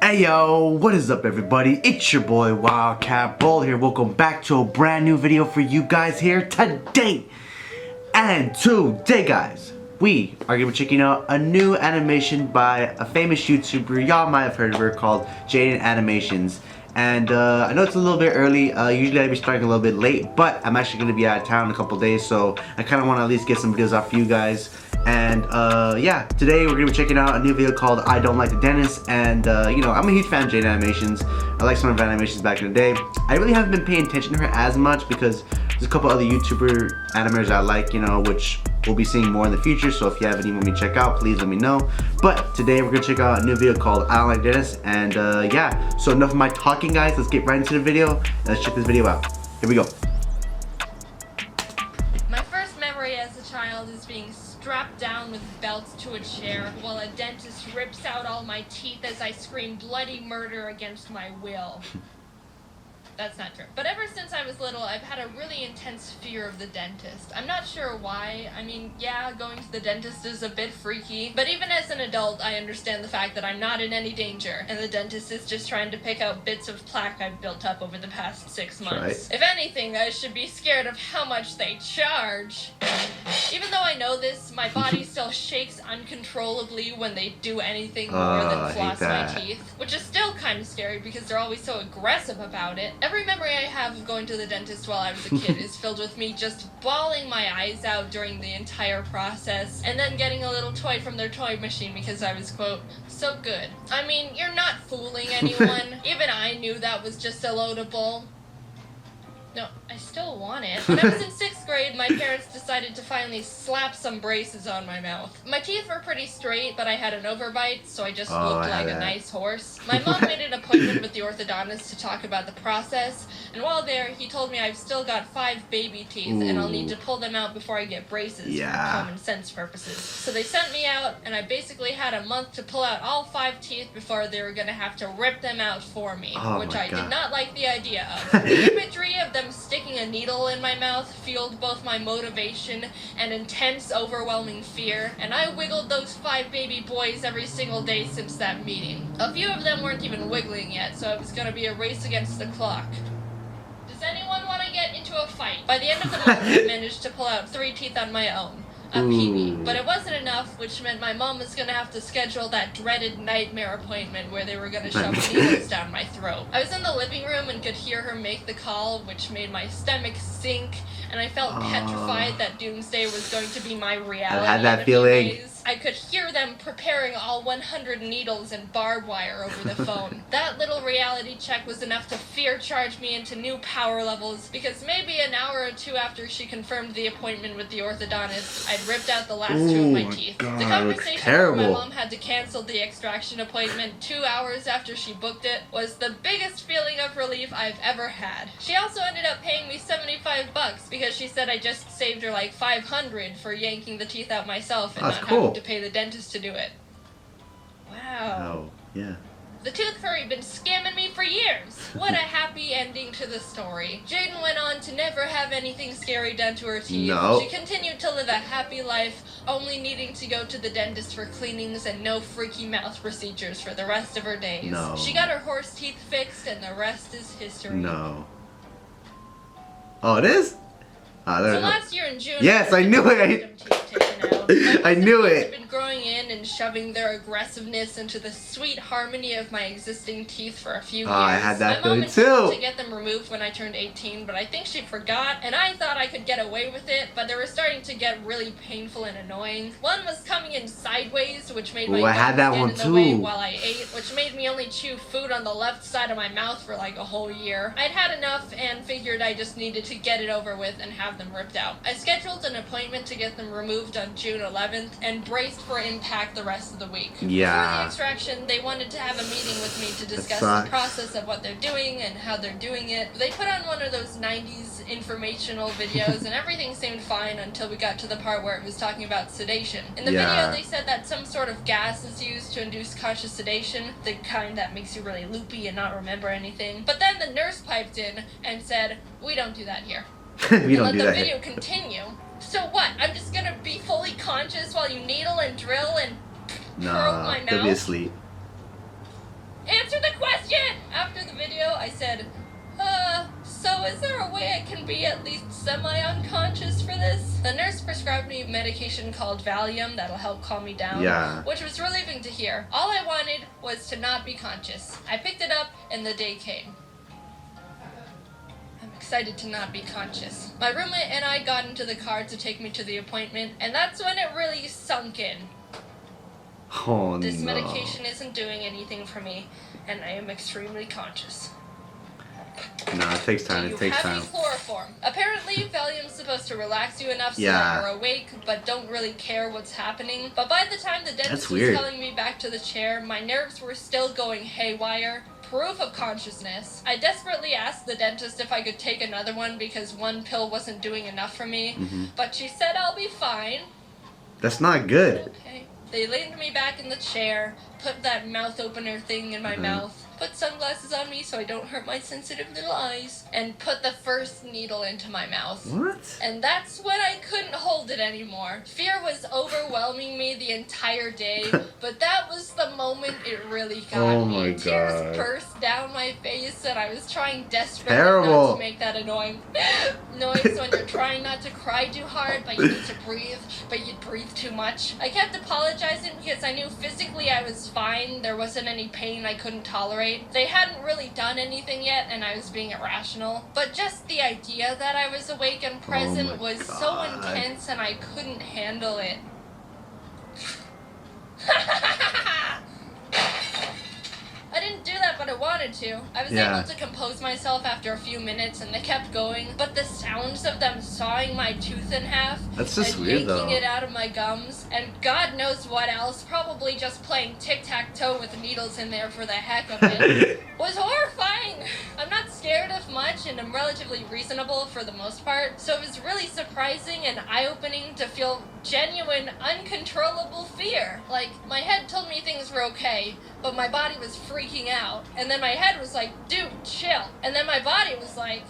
Hey yo, what is up everybody? It's your boy Wildcat Bull here. Welcome back to a brand new video for you guys here today. And today guys, we are going to be checking out a new animation by a famous YouTuber. Y'all might have heard of her, called Jaiden Animations. And I know it's a little bit early. Usually I'd be starting a little bit late, but I'm actually going to be out of town in a couple days, so I kind of want to at least get some videos out for you guys. And yeah, today we're going to be checking out a new video called I Don't Like the Dentist. And you know, I'm a huge fan of Jaiden Animations. I like some of her animations back in the day. I really haven't been paying attention to her as much because there's a couple other YouTuber animators I like, you know, which we'll be seeing more in the future. So if you have any you want me to check out, please let me know. But today we're going to check out a new video called I Don't Like the Dentist. And yeah, so enough of my talking guys, let's get right into the video and let's check this video out. Here we go. My first memory as a child is being strapped down with belts to a chair while a dentist rips out all my teeth as I scream bloody murder against my will. That's not true. But ever since I was little, I've had a really intense fear of the dentist. I'm not sure why. I mean, yeah, going to the dentist is a bit freaky, but even as an adult, I understand the fact that I'm not in any danger, and the dentist is just trying to pick out bits of plaque I've built up over the past 6 months. Right. If anything, I should be scared of how much they charge. Even though I know this, my body still shakes uncontrollably when they do anything more than floss my teeth, which is still kind of scary because they're always so aggressive about it. Every memory I have of going to the dentist while I was a kid is filled with me just bawling my eyes out during the entire process, and then getting a little toy from their toy machine because I was, quote, so good. I mean, you're not fooling anyone. Even I knew that was just a load of bull. No, I still want it. When I was in 6th grade, my parents decided to finally slap some braces on my mouth. My teeth were pretty straight, but I had an overbite, so I just looked like a nice horse. My mom made an appointment with the orthodontist to talk about the process, and while there, he told me I've still got 5 baby teeth, and I'll need to pull them out before I get braces for common sense purposes. So they sent me out, and I basically had a month to pull out all 5 teeth before they were gonna have to rip them out for me, which I did not like the idea of. The imagery of them sticking a needle in my mouth fueled both my motivation and intense, overwhelming fear, and I wiggled those 5 baby boys every single day since that meeting. A few of them weren't even wiggling yet, so it was gonna be a race against the clock. Does anyone want to get into a fight? By the end of the month, I managed to pull out 3 teeth on my own. A peewee. But it wasn't enough, which meant my mom was gonna have to schedule that dreaded nightmare appointment where they were gonna shove needles down my throat. I was in the living room and could hear her make the call, which made my stomach sink, and I felt petrified that doomsday was going to be my reality. I had that feeling. I could hear them preparing all 100 needles and barbed wire over the phone. That little reality check was enough to fear charge me into new power levels, because maybe an hour or 2 after she confirmed the appointment with the orthodontist, I'd ripped out the last 2 of my teeth. God, the conversation where my mom had to cancel the extraction appointment 2 hours after she booked it was the biggest feeling of relief I've ever had. She also ended up paying me $75 because she said I just saved her like $500 for yanking the teeth out myself and not having to pay the dentist to do it. Wow. Oh, yeah. The tooth fairy been scamming me for years. What a happy ending to the story. Jaiden went on to never have anything scary done to her teeth. No. She continued to live a happy life, only needing to go to the dentist for cleanings and no freaky mouth procedures for the rest of her days. No. She got her horse teeth fixed and the rest is history. No. Oh, it is? So last year in June, yes, I knew it. I knew it. Been growing in and shoving their aggressiveness into the sweet harmony of my existing teeth for a few years. I had that feeling too. My mom intended to get them removed when I turned 18, but I think she forgot, and I thought I could get away with it, but they were starting to get really painful and annoying. One was coming in sideways, which made my I had that one stand in the way too. while I ate, which made me only chew food on the left side of my mouth for like a whole year. I'd had enough and figured I just needed to get it over with and have them ripped out. I scheduled an appointment to get them removed on June 11th and braced for impact the rest of the week. Yeah. Before the extraction, they wanted to have a meeting with me to discuss the process of what they're doing and how they're doing it. They put on one of those 90s informational videos and everything seemed fine until we got to the part where it was talking about sedation. In the video, they said that some sort of gas is used to induce conscious sedation, the kind that makes you really loopy and not remember anything. But then the nurse piped in and said, "We don't do that here." We don't let do the that video continue. So what? I'm just gonna be fully conscious while you needle and drill and curl my mouth? They'll be asleep. Answer video, I said, so is there a way I can be at least semi-unconscious for this? The nurse prescribed me medication called Valium that'll help calm me down, which was relieving to hear. All I wanted was to not be conscious. I picked it up and the day came. I'm excited to not be conscious. My roommate and I got into the car to take me to the appointment, and that's when it really sunk in. Oh, this medication isn't doing anything for me, and I am extremely conscious. No, it takes time. It takes time. Chloroform. Apparently, Valium's supposed to relax you enough so that you're awake, but don't really care what's happening. But by the time the dentist was telling me back to the chair, my nerves were still going haywire. Proof of consciousness. I desperately asked the dentist if I could take another one because one pill wasn't doing enough for me, but she said I'll be fine. That's not good. Okay. They laid me back in the chair, put that mouth opener thing in my mouth, put sunglasses on me so I don't hurt my sensitive little eyes, and put the first needle into my mouth. What? And that's when I couldn't hold it anymore. Fear was overwhelming me the entire day, but that was the moment it really got me. My Tears burst down my face, and I was trying desperately not to make that annoying noise when you're trying not to cry too hard, but you need to breathe, but you breathe too much. I kept apologizing because I knew physically I was fine. There wasn't any pain I couldn't tolerate. They hadn't really done anything yet, and I was being irrational. But just the idea that I was awake and present was so intense, and I couldn't handle it. I didn't do that, but I wanted to. I was able to compose myself after a few minutes, and they kept going. But the sounds of them sawing my tooth in half and yanking it out of my gums, and God knows what else, probably just playing tic-tac-toe with needles in there for the heck of it, was horrifying. I'm not scared of much, and I'm relatively reasonable for the most part, so it was really surprising and eye-opening to feel genuine, uncontrollable fear. Like, my head told me things were okay, but my body was freaking out. And then my head was like, dude, chill. And then my body was like...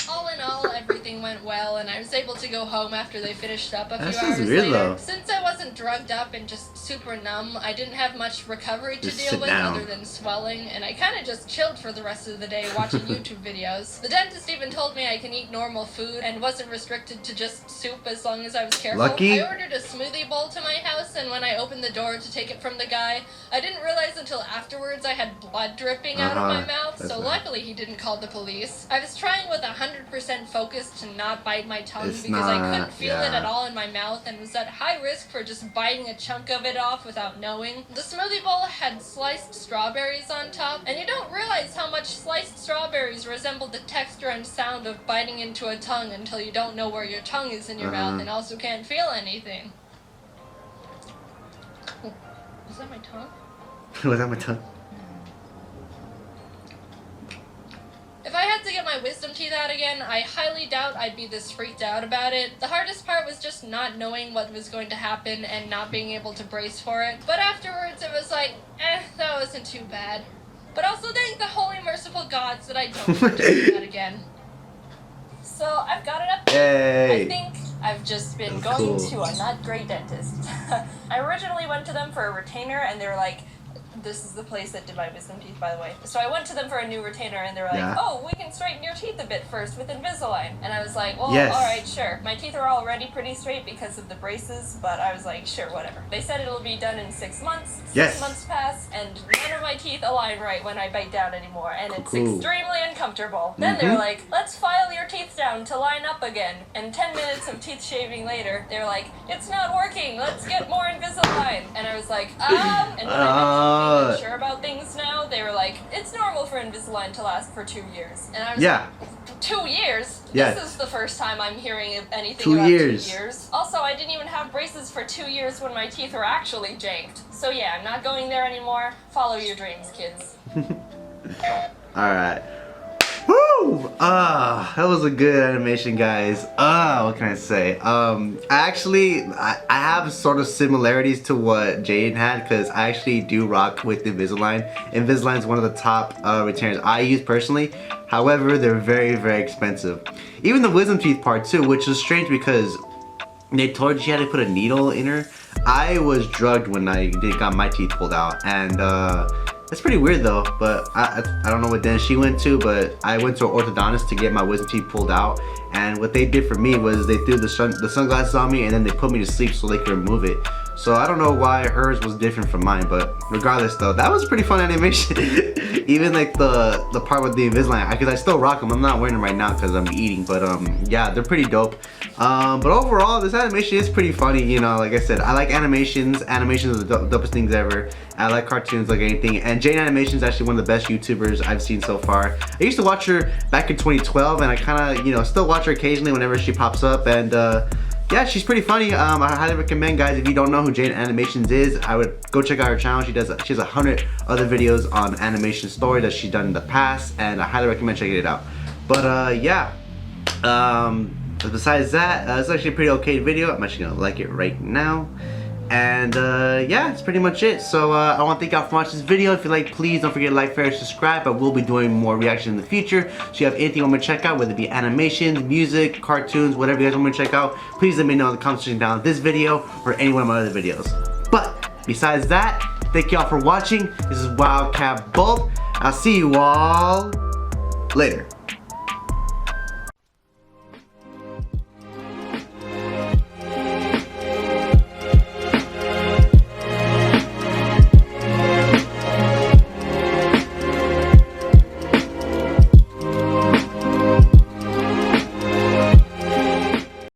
All in all, everything went well, and I was able to go home after they finished up a few hours later. Since I wasn't drugged up and just super numb, I didn't have much recovery to deal with other than swelling, and I kind of just chilled for the rest of the day watching YouTube videos. The dentist even told me I can eat normal food and wasn't restricted to just soup as long as I was careful. I ordered a smoothie bowl to my house, and when I opened the door to take it from the guy, I didn't realize until afterwards I had blood dripping out of my mouth, so luckily he didn't call the police. I was trying with 100% focus to not bite my tongue because I couldn't feel it at all in my mouth and was at high risk for just biting a chunk of it off without knowing. The smoothie bowl had sliced strawberries on top, and you don't realize how much sliced strawberries resemble the texture and sound of biting into a tongue until you don't know where your tongue is in your mouth and also can't feel anything. Oh, was that my tongue? Was that my tongue? If I had to get my wisdom teeth out again, I highly doubt I'd be this freaked out about it. The hardest part was just not knowing what was going to happen and not being able to brace for it. But afterwards it was like, that wasn't too bad. But also thank the holy merciful gods that I don't have to do that again. So I've got it up. Yay. I think I've just been going to a not great dentist. I originally went to them for a retainer, and they were like, this is the place that did my wisdom teeth, by the way. So I went to them for a new retainer, and they were like, oh, we can straighten your teeth a bit first with Invisalign. And I was like, well, alright, sure. My teeth are already pretty straight because of the braces, but I was like, sure, whatever. They said it'll be done in 6 months. 6 months pass, and none of my teeth align right when I bite down anymore, and it's extremely uncomfortable. Then they were like, let's file your teeth down to line up again. And 10 minutes of teeth shaving later, they were like, it's not working, let's get more Invisalign. And I was like, and when I mentioned being sure about things now, they were like, it's normal for Invisalign to last for 2 years. And I was like, 2 years? This is the first time I'm hearing anything about 2 years. Also, I didn't even have braces for 2 years when my teeth were actually janked. So yeah, I'm not going there anymore. Follow your dreams, kids. Alright. Woo! That was a good animation, guys. What can I say? I have sort of similarities to what Jaiden had, because I actually do rock with Invisalign. Invisalign is one of the top retainers I use personally. However, they're very, very expensive. Even the wisdom teeth part too, which is strange because they told you had to put a needle in her. I was drugged when I got my teeth pulled out, and It's pretty weird though, but I don't know what den she went to, but I went to an orthodontist to get my wisdom teeth pulled out, and what they did for me was they threw the sunglasses on me and then they put me to sleep so they could remove it. So I don't know why hers was different from mine, but regardless though, that was pretty fun animation. Even like the part with the Invisalign, because I still rock them. I'm not wearing them right now because I'm eating, but yeah, they're pretty dope. But overall, this animation is pretty funny. You know, like I said, I like animations. Animations are the dopest things ever. I like cartoons like anything. And Jaiden Animations is actually one of the best YouTubers I've seen so far. I used to watch her back in 2012, and I kind of, you know, still watch her occasionally whenever she pops up. And yeah, she's pretty funny. I highly recommend, guys, if you don't know who Jaiden Animations is, I would go check out her channel. She has 100 other videos on animation story that she's done in the past, and I highly recommend checking it out. But yeah, besides that, it's actually a pretty okay video. I'm actually gonna like it right now. And yeah, that's pretty much it. So I want to thank y'all for watching this video. If you like, please don't forget to like, share, subscribe. I will be doing more reactions in the future. So if you have anything you want me to check out, whether it be animations, music, cartoons, whatever you guys want me to check out, please let me know in the comment section down this video or any one of my other videos. But besides that, thank y'all for watching. This is Wildcat Bolt. I'll see you all later.